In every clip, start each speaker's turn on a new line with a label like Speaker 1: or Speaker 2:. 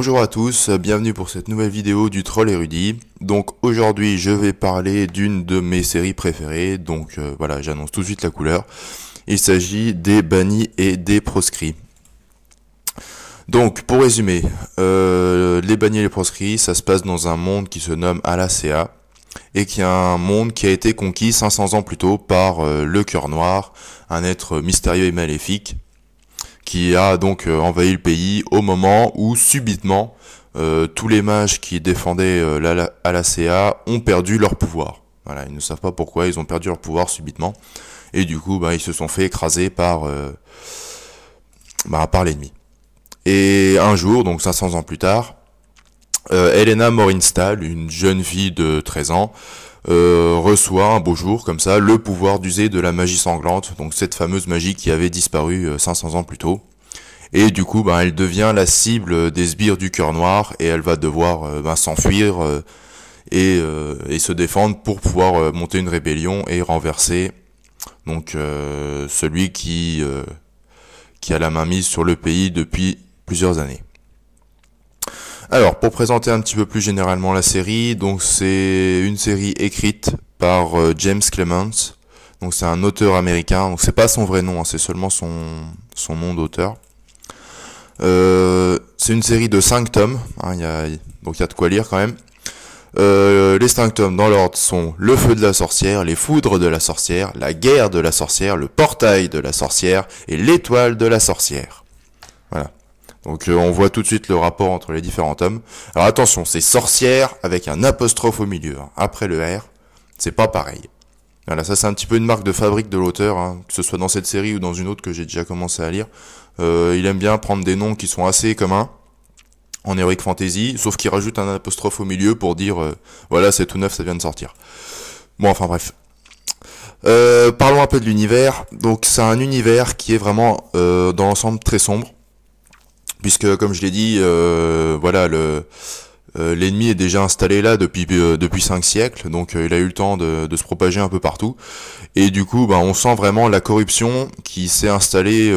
Speaker 1: Bonjour à tous, bienvenue pour cette nouvelle vidéo du Troll Érudit. Donc aujourd'hui je vais parler d'une de mes séries préférées, donc voilà, j'annonce tout de suite la couleur. Il s'agit des bannis et des proscrits. Donc pour résumer, les bannis et les proscrits, ça se passe dans un monde qui se nomme Alacea, et qui est un monde qui a été conquis 500 ans plus tôt par le Cœur Noir, un être mystérieux et maléfique, qui a donc envahi le pays au moment où subitement tous les mages qui défendaient Alacea ont perdu leur pouvoir. Voilà, ils ne savent pas pourquoi, ils ont perdu leur pouvoir subitement, et du coup ils se sont fait écraser par l'ennemi. Et un jour, donc 500 ans plus tard, Helena Morinstal, une jeune fille de 13 ans, reçoit un beau jour, comme ça, le pouvoir d'user de la magie sanglante, donc cette fameuse magie qui avait disparu 500 ans plus tôt. Et du coup, elle devient la cible des sbires du Cœur Noir, et elle va devoir s'enfuir et se défendre pour pouvoir monter une rébellion et renverser donc celui qui a la main mise sur le pays depuis plusieurs années. Alors, pour présenter un petit peu plus généralement la série, donc c'est une série écrite par James Clements. Donc c'est un auteur américain, donc c'est pas son vrai nom, c'est seulement son nom d'auteur. C'est une série de 5 tomes, donc il y a de quoi lire quand même. Les 5 tomes dans l'ordre sont Le Feu de la Sorcière, Les Foudres de la Sorcière, La Guerre de la Sorcière, Le Portail de la Sorcière et L'Étoile de la Sorcière. Voilà. Donc on voit tout de suite le rapport entre les différents tomes. Alors attention, c'est sorcière avec un apostrophe au milieu, après le R, c'est pas pareil. Voilà, ça c'est un petit peu une marque de fabrique de l'auteur, que ce soit dans cette série ou dans une autre que j'ai déjà commencé à lire. Il aime bien prendre des noms qui sont assez communs en Heroic Fantasy, sauf qu'il rajoute un apostrophe au milieu pour dire voilà, c'est tout neuf, ça vient de sortir. Bon, enfin bref. Parlons un peu de l'univers. Donc c'est un univers qui est vraiment dans l'ensemble très sombre, puisque comme je l'ai dit, l'ennemi est déjà installé là depuis 5 siècles, donc il a eu le temps de se propager un peu partout, et du coup on sent vraiment la corruption qui s'est installée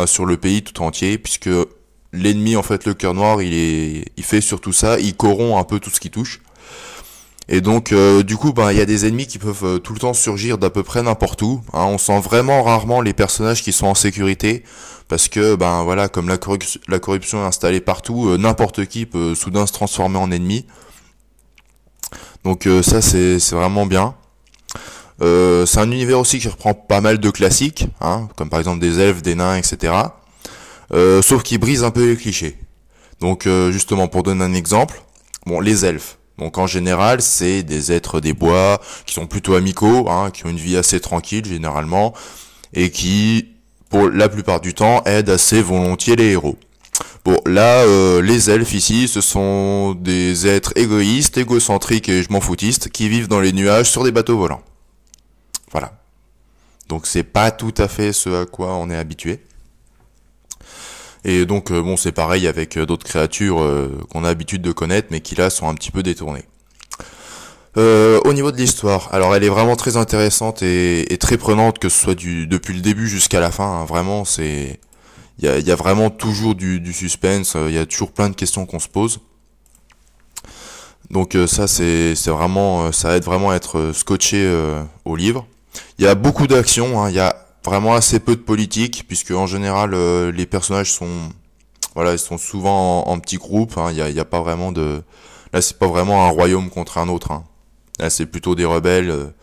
Speaker 1: sur le pays tout entier, puisque l'ennemi, en fait, le Cœur Noir, il fait surtout ça, il corrompt un peu tout ce qui touche. Et donc du coup il y a des ennemis qui peuvent tout le temps surgir d'à peu près n'importe où, on sent vraiment rarement les personnages qui sont en sécurité, parce que comme la corruption est installée partout, n'importe qui peut soudain se transformer en ennemi. Donc ça c'est vraiment bien. C'est un univers aussi qui reprend pas mal de classiques, comme par exemple des elfes, des nains, etc. Sauf qu'il brise un peu les clichés. Donc justement, pour donner un exemple, les elfes. Donc en général, c'est des êtres des bois qui sont plutôt amicaux, qui ont une vie assez tranquille généralement, et qui, pour la plupart du temps, aident assez volontiers les héros. Bon, là, les elfes ici, ce sont des êtres égoïstes, égocentriques et je m'en foutistes, qui vivent dans les nuages sur des bateaux volants. Voilà. Donc c'est pas tout à fait ce à quoi on est habitué. Et donc c'est pareil avec d'autres créatures qu'on a l'habitude de connaître, mais qui là sont un petit peu détournées. Au niveau de l'histoire, alors elle est vraiment très intéressante et très prenante, que ce soit depuis le début jusqu'à la fin. Vraiment, il y a vraiment toujours du suspense, il y a toujours plein de questions qu'on se pose. Donc ça c'est vraiment, ça aide vraiment à être scotché au livre. Il y a beaucoup d'action, il y a vraiment assez peu de politique, puisque en général les personnages ils sont souvent en petits groupes, il y a pas vraiment là c'est pas vraiment un royaume contre un autre, Là c'est plutôt des rebelles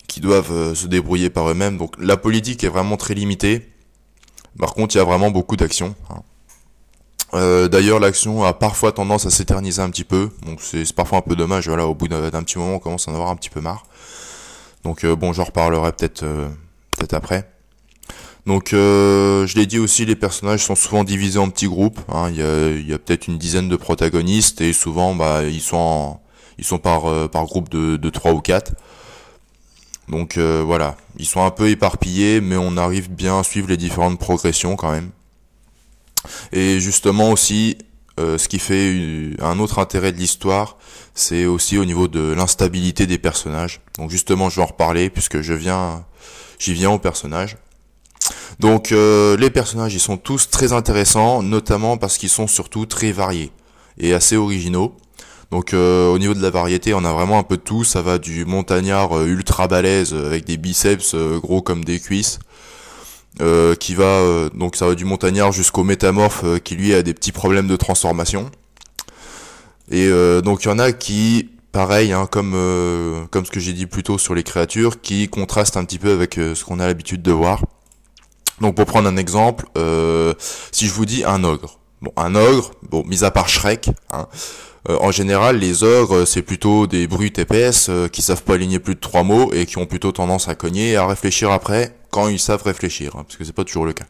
Speaker 1: qui doivent se débrouiller par eux-mêmes, donc la politique est vraiment très limitée. Par contre il y a vraiment beaucoup d'action, D'ailleurs l'action a parfois tendance à s'éterniser un petit peu, donc c'est parfois un peu dommage, au bout d'un petit moment on commence à en avoir un petit peu marre. Donc j'en reparlerai peut-être après. Donc je l'ai dit aussi, les personnages sont souvent divisés en petits groupes, il y a peut-être une dizaine de protagonistes, et souvent ils sont par groupe de 3 ou 4. Donc voilà, ils sont un peu éparpillés, mais on arrive bien à suivre les différentes progressions quand même. Et justement aussi, ce qui fait un autre intérêt de l'histoire, c'est aussi au niveau de l'instabilité des personnages. Donc justement je vais en reparler, puisque j'y viens aux personnages. Donc les personnages ils sont tous très intéressants, notamment parce qu'ils sont surtout très variés et assez originaux. Donc au niveau de la variété, on a vraiment un peu de tout. Ça va du montagnard ultra balèze avec des biceps gros comme des cuisses, donc ça va du montagnard jusqu'au métamorphe qui lui a des petits problèmes de transformation. Et donc il y en a qui, pareil, hein, comme ce que j'ai dit plus tôt sur les créatures, qui contrastent un petit peu avec ce qu'on a l'habitude de voir. Donc pour prendre un exemple, si je vous dis un ogre. Bon, un ogre, bon, mis à part Shrek, hein, en général, les ogres, c'est plutôt des brutes épaisses qui savent pas aligner plus de 3 mots et qui ont plutôt tendance à cogner et à réfléchir après quand ils savent réfléchir, hein, parce que c'est pas toujours le cas.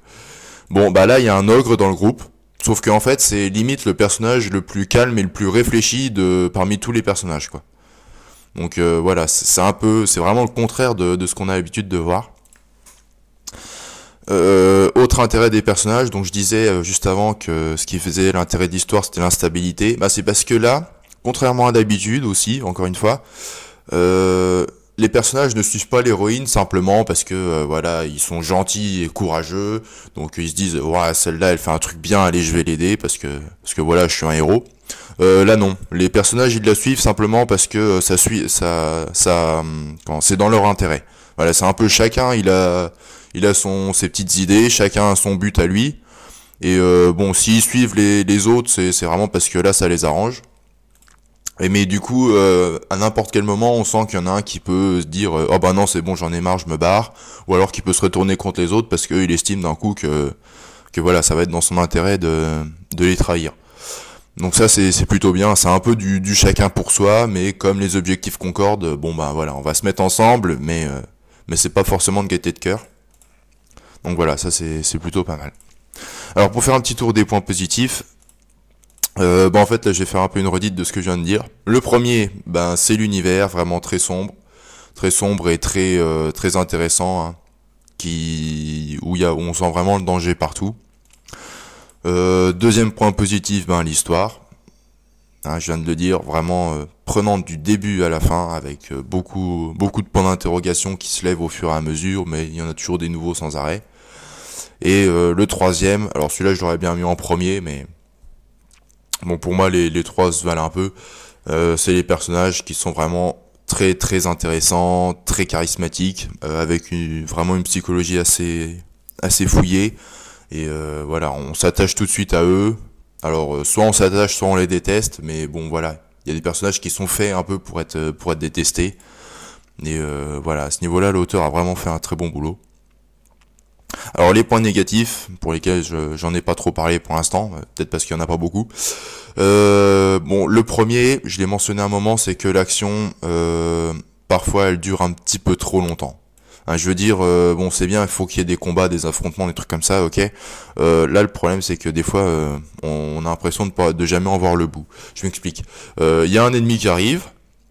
Speaker 1: Bon, bah là, il y a un ogre dans le groupe, sauf qu'en fait, c'est limite le personnage le plus calme et le plus réfléchi parmi tous les personnages, quoi. Donc voilà, c'est vraiment le contraire de ce qu'on a l'habitude de voir. Autre intérêt des personnages, donc je disais juste avant que ce qui faisait l'intérêt de l'histoire c'était l'instabilité, bah c'est parce que là, contrairement à d'habitude aussi, encore une fois, les personnages ne suivent pas l'héroïne simplement parce que voilà, ils sont gentils et courageux, donc ils se disent ouais celle-là elle fait un truc bien, allez je vais l'aider parce que voilà je suis un héros. Là non, les personnages ils la suivent simplement parce que c'est dans leur intérêt. Voilà, c'est un peu chacun il a ses petites idées, chacun a son but à lui. Et bon, s'ils suivent les autres, c'est vraiment parce que là, ça les arrange. Mais du coup, à n'importe quel moment, on sent qu'il y en a un qui peut se dire oh bah non, c'est bon, j'en ai marre, je me barre. Ou alors qui peut se retourner contre les autres parce qu'il estime d'un coup que voilà, ça va être dans son intérêt de les trahir. Donc ça, c'est plutôt bien. C'est un peu du chacun pour soi, mais comme les objectifs concordent, bon bah voilà, on va se mettre ensemble, mais c'est pas forcément de gaieté de cœur. Donc voilà, ça c'est plutôt pas mal. Alors pour faire un petit tour des points positifs, en fait là je vais faire un peu une redite de ce que je viens de dire. Le premier, c'est l'univers vraiment très sombre et très intéressant, hein, où on sent vraiment le danger partout. Deuxième point positif, l'histoire. Hein, je viens de le dire, vraiment prenante du début à la fin, avec beaucoup de points d'interrogation qui se lèvent au fur et à mesure, mais il y en a toujours des nouveaux sans arrêt. Et le troisième, alors celui-là je l'aurais bien mis en premier, mais bon pour moi les trois se valent un peu. C'est les personnages qui sont vraiment très intéressants, très charismatiques, avec vraiment une psychologie assez fouillée. Et voilà, on s'attache tout de suite à eux. Alors soit on s'attache, soit on les déteste, mais bon voilà, il y a des personnages qui sont faits un peu pour être détestés. Et voilà, à ce niveau-là, l'auteur a vraiment fait un très bon boulot. Alors les points négatifs, pour lesquels j'en ai pas trop parlé pour l'instant, peut-être parce qu'il y en a pas beaucoup. Bon, le premier, je l'ai mentionné un moment, c'est que l'action, parfois, elle dure un petit peu trop longtemps. Hein, je veux dire, bon, c'est bien, il faut qu'il y ait des combats, des affrontements, des trucs comme ça, ok. Là, le problème, c'est que des fois, on a l'impression de jamais en voir le bout. Je m'explique. Il y a un ennemi qui arrive.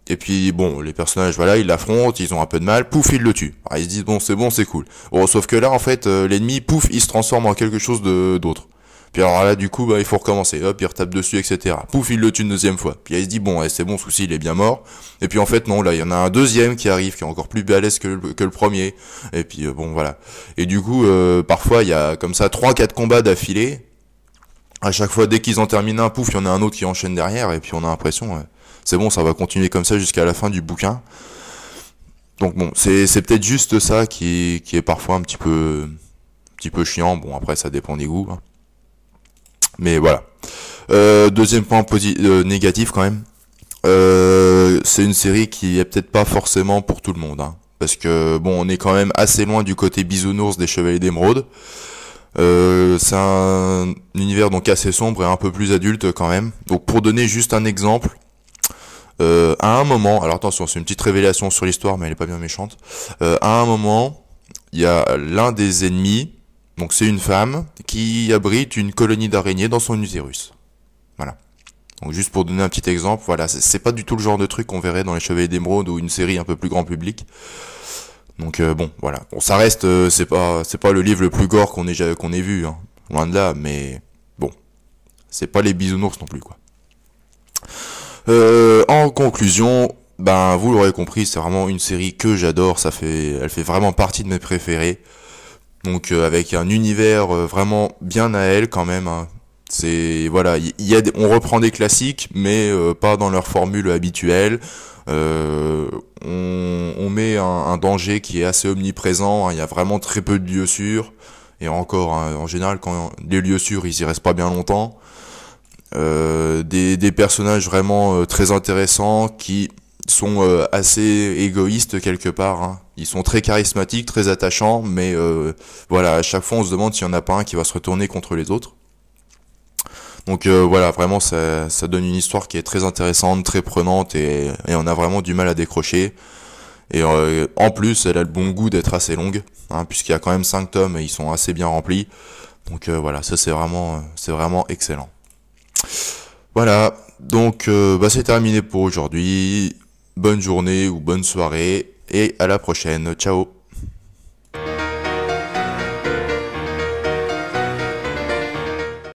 Speaker 1: Et puis bon, les personnages, voilà, ils l'affrontent, ils ont un peu de mal, pouf, ils le tuent. Alors, ils se disent bon, c'est cool. Bon, sauf que là, en fait, l'ennemi, pouf, il se transforme en quelque chose d'autre. Puis alors là, du coup, il faut recommencer. Hop, il retape dessus, etc. Pouf, il le tue une deuxième fois. Puis là, il se dit bon, ouais, c'est bon, souci, il est bien mort. Et puis en fait, non, là, il y en a un deuxième qui arrive, qui est encore plus balèze que le premier. Et puis bon, voilà. Et du coup, parfois, il y a comme ça 3-4 combats d'affilée. À chaque fois, dès qu'ils en terminent un, pouf, il y en a un autre qui enchaîne derrière. Et puis on a l'impression, c'est bon, ça va continuer comme ça jusqu'à la fin du bouquin. Donc bon, c'est peut-être juste ça qui est parfois un petit peu chiant. Bon, après, ça dépend des goûts, hein. Mais voilà. Deuxième point négatif quand même. C'est une série qui est peut-être pas forcément pour tout le monde, hein, parce que bon, on est quand même assez loin du côté bisounours des Chevaliers d'Émeraude. C'est un univers donc assez sombre et un peu plus adulte quand même. Donc pour donner juste un exemple, à un moment, alors attention, c'est une petite révélation sur l'histoire, mais elle est pas bien méchante. À un moment, il y a l'un des ennemis, donc c'est une femme qui abrite une colonie d'araignées dans son utérus. Voilà. Donc juste pour donner un petit exemple, voilà, c'est pas du tout le genre de truc qu'on verrait dans les Chevaliers d'Émeraude ou une série un peu plus grand public. Donc bon, voilà. Bon, ça reste, c'est pas le livre le plus gore qu'on ait vu, hein. Loin de là, mais bon, c'est pas les bisounours non plus, quoi. En conclusion, vous l'aurez compris, c'est vraiment une série que j'adore. Elle fait vraiment partie de mes préférés. Donc avec un univers vraiment bien à elle quand même, hein. C'est voilà, on reprend des classiques, mais pas dans leur formule habituelle. On met un danger qui est assez omniprésent, hein. Il y a vraiment très peu de lieux sûrs. Et encore, hein, en général, quand les lieux sûrs, ils y restent pas bien longtemps. Des personnages vraiment très intéressants qui sont assez égoïstes quelque part, hein. Ils sont très charismatiques, très attachants, mais voilà, à chaque fois on se demande s'il y en a pas un qui va se retourner contre les autres. Donc voilà, vraiment ça donne une histoire qui est très intéressante, très prenante et on a vraiment du mal à décrocher. Et en plus, elle a le bon goût d'être assez longue, hein, puisqu'il y a quand même 5 tomes et ils sont assez bien remplis. Donc voilà, ça c'est vraiment excellent. Voilà, donc bah, c'est terminé pour aujourd'hui. Bonne journée ou bonne soirée et à la prochaine. Ciao.